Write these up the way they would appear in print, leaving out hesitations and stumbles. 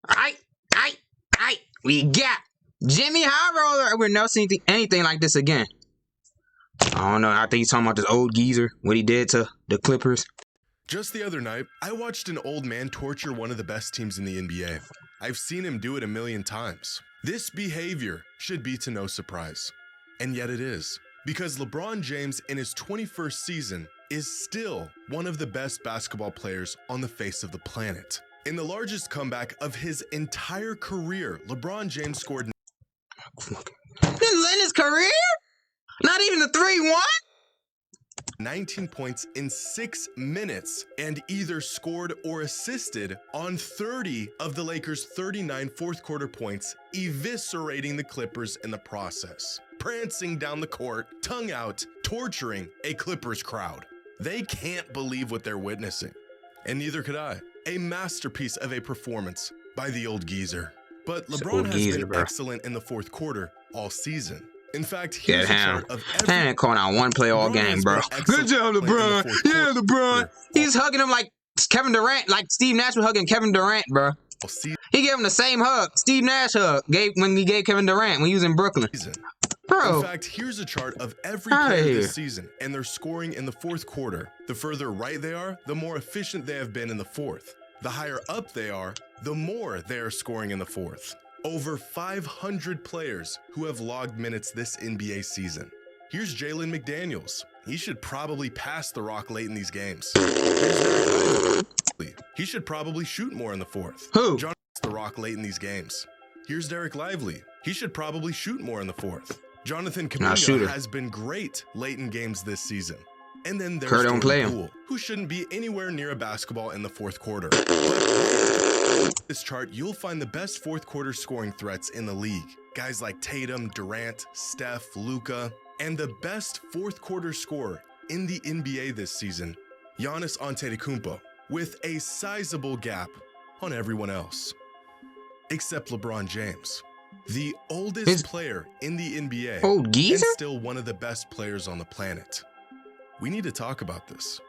Aight, aight, aight. We got Jimmy High Roller. We're never seeing anything like this again. I don't know. I think he's talking about this old geezer, what he did to the Clippers. Just the other night, I watched an old man torture one of the best teams in the NBA. I've seen him do it a million times. This behavior should be to no surprise. And yet it is. Because LeBron James in his 21st season is still one of the best basketball players on the face of the planet. In the largest comeback of his entire career, LeBron James scored In his career? Not even the 3-1? 19 points in 6 minutes and either scored or assisted on 30 of the Lakers' 39 fourth quarter points, eviscerating the Clippers in the process. Prancing down the court, tongue out, torturing a Clippers crowd. They can't believe what they're witnessing. And neither could I. A masterpiece of a performance by the old geezer. But LeBron has been excellent in the fourth quarter all season. In fact, here's a chart of every calling out one play all game, bro. Good job, LeBron. Yeah, LeBron. He's hugging him like Kevin Durant, like Steve Nash was hugging Kevin Durant, bro. He gave him the same hug Steve Nash when he gave Kevin Durant when he was in Brooklyn. Bro. In fact, here's a chart of every player this season and their scoring in the fourth quarter. The further right they are, the more efficient they have been in the fourth. The higher up they are, the more they are scoring in the fourth. Over 500 players who have logged minutes this NBA season. Here's Jalen McDaniels. He should probably pass the rock late in these games. He should probably shoot more in the fourth. Who? John the rock late in these games. Here's Derek Lively. He should probably shoot more in the fourth. Jonathan Kuminga has been great late in games this season. And then there's Jordan Poole, who shouldn't be anywhere near a basketball in the fourth quarter. This chart, you'll find the best fourth quarter scoring threats in the league. Guys like Tatum, Durant, Steph, Luka, and the best fourth quarter scorer in the NBA this season, Giannis Antetokounmpo, with a sizable gap on everyone else. Except LeBron James. The oldest player in the NBA and still one of the best players on the planet. We need to talk about this.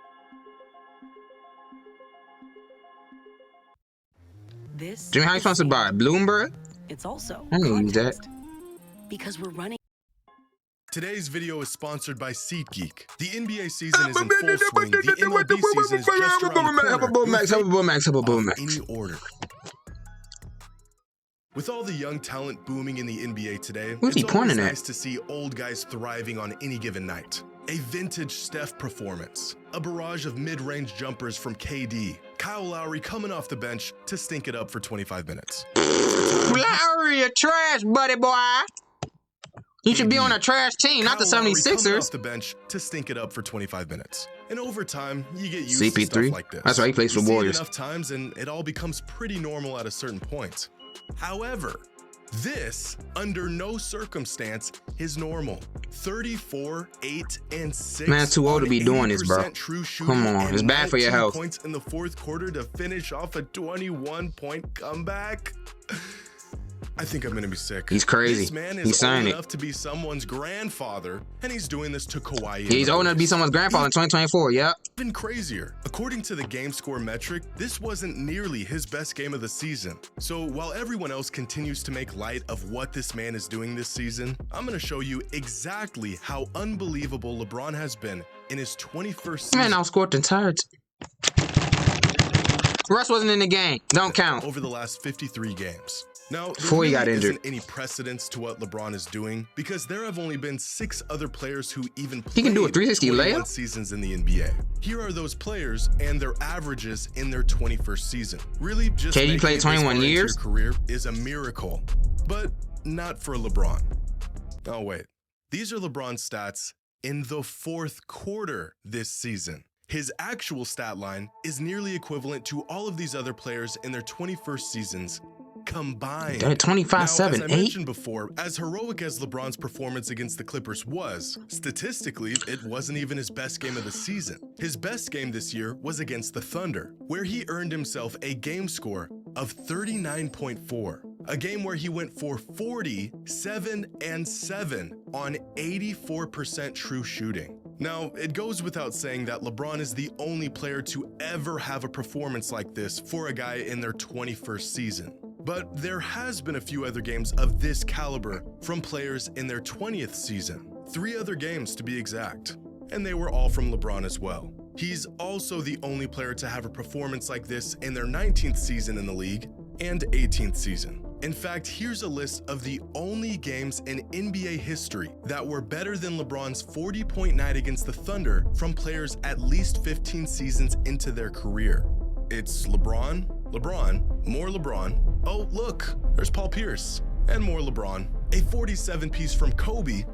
Jimmy, how you sponsored by Bloomberg? It's also I need that. Because we're running. Today's video is sponsored by SeatGeek. The NBA season is in full swing. The MLB season is just around the corner. Any order. With all the young talent booming in the NBA today, it's always nice to see old guys thriving on any given night. A vintage Steph performance, a barrage of mid-range jumpers from KD, Kyle Lowry coming off the bench to stink it up for 25 minutes. Lowry, a trash buddy boy. You should be on a trash team, not the 76ers. Coming off the bench to stink it up for 25 minutes. And over time, you get used to stuff like this. That's why he plays for Warriors. Enough times and it all becomes pretty normal at a certain point. However, this, under no circumstance, is normal. 34, 8, and 6. Man, too old to be doing this, bro. Come on, it's bad for your health. Points in the fourth quarter to finish off a 21-point comeback. I think I'm gonna be sick. He's crazy. This man is old enough to be someone's grandfather, and he's doing this to Kawhi. Yeah, he's old enough to be someone's grandfather in 2024. Yep. Even crazier. According to the game score metric, this wasn't nearly his best game of the season. So while everyone else continues to make light of what this man is doing this season, I'm gonna show you exactly how unbelievable LeBron has been in his 21st season. Man, outscored the entire Russ wasn't in the game. Don't count. Over the last 53 games. Now, before he got injured, isn't any precedence to what LeBron is doing because there have only been 6 other players who even played he can do a 360 layup seasons in the NBA. Here are those players and their averages in their 21st season. Really, just KD played 21 years. Your career is a miracle, but not for LeBron. Oh wait, these are LeBron's stats in the fourth quarter this season. His actual stat line is nearly equivalent to all of these other players in their 21st seasons combined. They're 25, 7, 8. As I mentioned before, as heroic as LeBron's performance against the Clippers was, statistically, it wasn't even his best game of the season. His best game this year was against the Thunder, where he earned himself a game score of 39.4. A game where he went for 40, 7, and 7 on 84% true shooting. Now, it goes without saying that LeBron is the only player to ever have a performance like this for a guy in their 21st season. But there has been a few other games of this caliber from players in their 20th season. 3 other games to be exact. And they were all from LeBron as well. He's also the only player to have a performance like this in their 19th season in the league and 18th season. In fact, here's a list of the only games in NBA history that were better than LeBron's 40-point night against the Thunder from players at least 15 seasons into their career. It's LeBron, more LeBron. Oh, look, there's Paul Pierce, and more LeBron. A 47-piece from Kobe,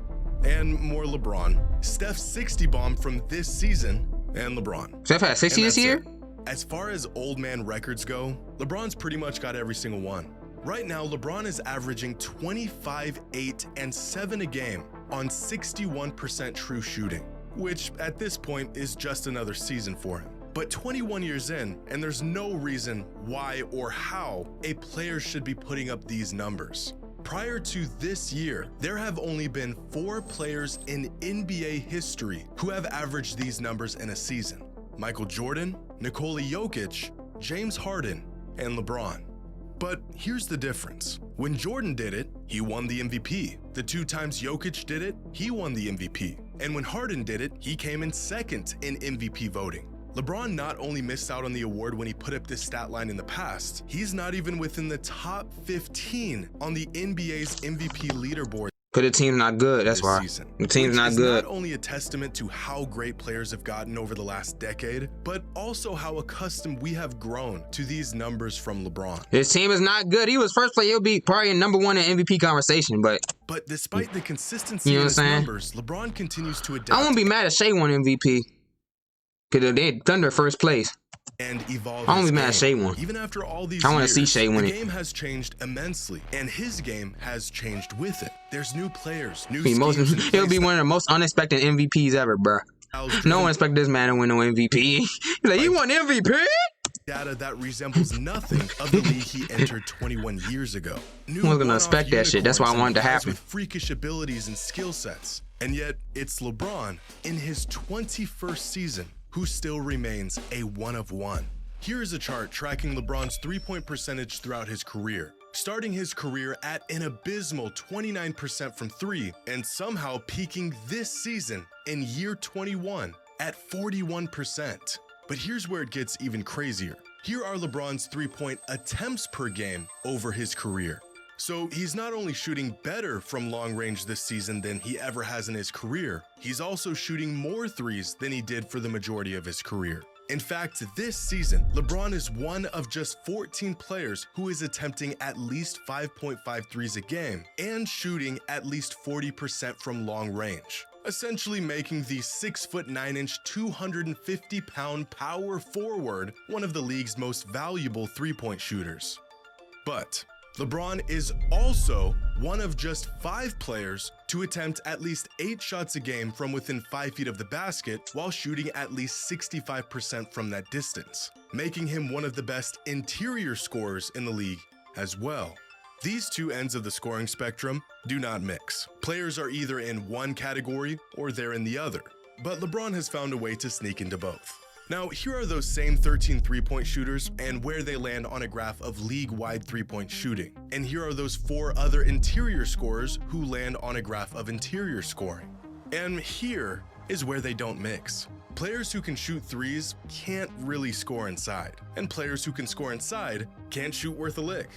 and more LeBron. Steph's 60 bomb from this season, and LeBron. Steph had 60 this year? As far as old man records go, LeBron's pretty much got every single one. Right now, LeBron is averaging 25, 8, and 7 a game on 61% true shooting, which at this point is just another season for him. But 21 years in, and there's no reason why or how a player should be putting up these numbers. Prior to this year, there have only been 4 players in NBA history who have averaged these numbers in a season: Michael Jordan, Nikola Jokic, James Harden, and LeBron. But here's the difference. When Jordan did it, he won the MVP. The 2 times Jokic did it, he won the MVP. And when Harden did it, he came in second in MVP voting. LeBron not only missed out on the award when he put up this stat line in the past, he's not even within the top 15 on the NBA's MVP leaderboard. Because the team's not good, that's why. The team's not good. Not only a testament to how great players have gotten over the last decade, but also how accustomed we have grown to these numbers from LeBron. His team is not good. He was first place. He'll be probably number 1 in MVP conversation, but despite the consistency in his numbers, LeBron continues to adapt. I won't be mad if Shea won MVP. Because they Thunder first place. And evolve. I won't be mad if Shea won. Even after all these I want to see Shea win it. The game has changed immensely, and his game has changed with it. There's new players, new schemes. He'll be one of the most unexpected MVPs ever, bro. No one expected this man to win no MVP. He's like, he won MVP? Data that resembles nothing of the league he entered 21 years ago. I wasn't gonna expect that shit. That's why I wanted to happen. With freakish abilities and skill sets, and yet it's LeBron in his 21st season who still remains a one of one. Here is a chart tracking LeBron's three-point percentage throughout his career, starting his career at an abysmal 29% from 3 and somehow peaking this season in year 21 at 41%. But here's where it gets even crazier. Here are LeBron's three-point attempts per game over his career. So he's not only shooting better from long range this season than he ever has in his career, he's also shooting more threes than he did for the majority of his career. In fact, this season, LeBron is one of just 14 players who is attempting at least 5.5 threes a game and shooting at least 40% from long range, essentially making the 6'9", 250-pound power forward one of the league's most valuable three-point shooters. But LeBron is also one of just 5 players to attempt at least 8 shots a game from within 5 feet of the basket while shooting at least 65% from that distance, making him one of the best interior scorers in the league as well. These two ends of the scoring spectrum do not mix. Players are either in one category or they're in the other, but LeBron has found a way to sneak into both. Now, here are those same 13 three-point shooters and where they land on a graph of league-wide three-point shooting. And here are those 4 other interior scorers who land on a graph of interior scoring. And here is where they don't mix. Players who can shoot threes can't really score inside, and players who can score inside can't shoot worth a lick.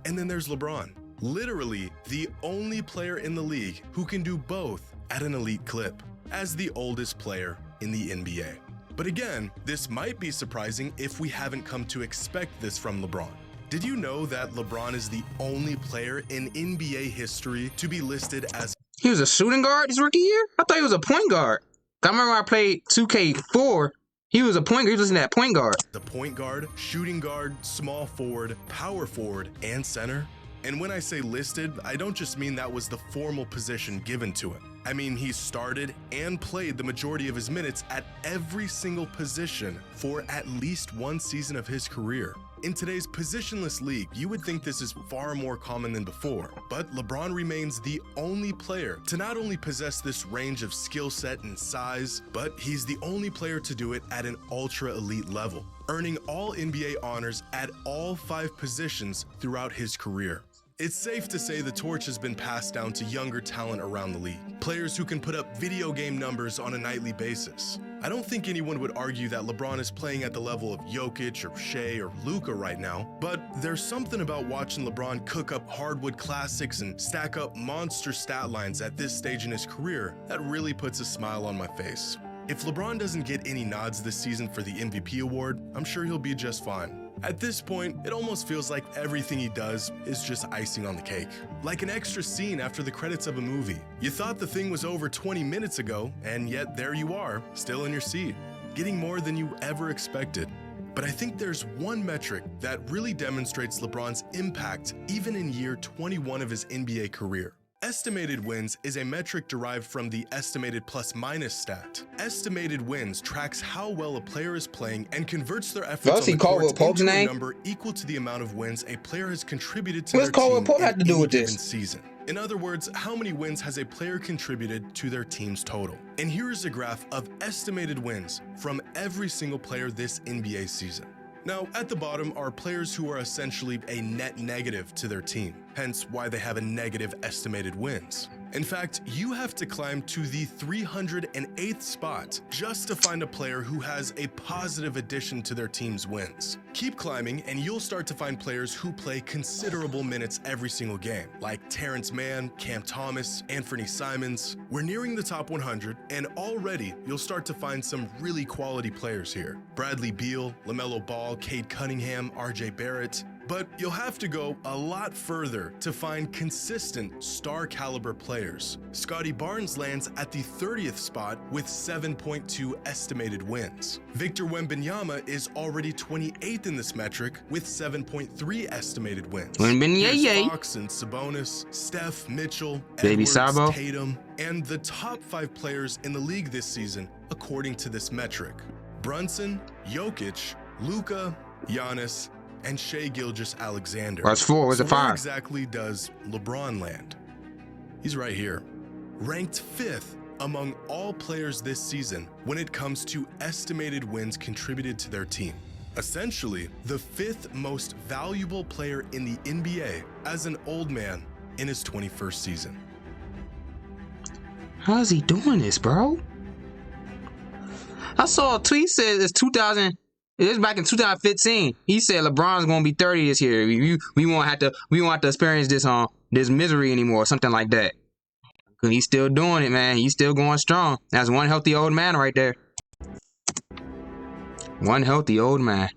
And then there's LeBron, literally the only player in the league who can do both at an elite clip, as the oldest player in the NBA. But again, this might be surprising if we haven't come to expect this from LeBron. Did you know that LeBron is the only player in NBA history to be listed as... He was a shooting guard his rookie year? I thought he was a point guard. I remember I played 2K4. He was a point guard. He was listening to that point guard. The point guard, shooting guard, small forward, power forward, and center. And when I say listed, I don't just mean that was the formal position given to him. I mean, he started and played the majority of his minutes at every single position for at least one season of his career. In today's positionless league, you would think this is far more common than before, but LeBron remains the only player to not only possess this range of skill set and size, but he's the only player to do it at an ultra elite level, earning all NBA honors at all 5 positions throughout his career. It's safe to say the torch has been passed down to younger talent around the league, players who can put up video game numbers on a nightly basis. I don't think anyone would argue that LeBron is playing at the level of Jokic or Shea or Luka right now, but there's something about watching LeBron cook up hardwood classics and stack up monster stat lines at this stage in his career that really puts a smile on my face. If LeBron doesn't get any nods this season for the MVP award, I'm sure he'll be just fine. At this point, it almost feels like everything he does is just icing on the cake. Like an extra scene after the credits of a movie. You thought the thing was over 20 minutes ago, and yet there you are, still in your seat, getting more than you ever expected. But I think there's one metric that really demonstrates LeBron's impact even in year 21 of his NBA career. Estimated wins is a metric derived from the estimated plus-minus stat. Estimated wins tracks how well a player is playing and converts their efforts on the court into a number equal to the amount of wins a player has contributed to their team in any given season. In other words, how many wins has a player contributed to their team's total? And here is a graph of estimated wins from every single player this NBA season. Now, at the bottom are players who are essentially a net negative to their team, hence why they have a negative estimated wins. In fact, you have to climb to the 308th spot just to find a player who has a positive addition to their team's wins. Keep climbing and you'll start to find players who play considerable minutes every single game, like Terrence Mann, Cam Thomas, Anthony Simons. We're nearing the top 100, and already you'll start to find some really quality players here. Bradley Beal, LaMelo Ball, Cade Cunningham, RJ Barrett. But you'll have to go a lot further to find consistent star-caliber players. Scottie Barnes lands at the 30th spot with 7.2 estimated wins. Victor Wembanyama is already 28th in this metric with 7.3 estimated wins. Here's Fox and Sabonis, Steph, Mitchell, Edwards, Tatum, and the top 5 players in the league this season according to this metric. Brunson, Jokic, Luka, Giannis, and Shai Gilgeous-Alexander. That's 4. Where's the 5? Where exactly does LeBron land? He's right here, ranked 5th among all players this season when it comes to estimated wins contributed to their team. Essentially, the 5th most valuable player in the NBA as an old man in his 21st season. How's he doing this, bro? I saw a tweet said it's 2000. It was back in 2015. He said LeBron's gonna be 30 this year. We won't have to experience this misery anymore, or something like that. Cause he's still doing it, man. He's still going strong. That's one healthy old man right there. One healthy old man.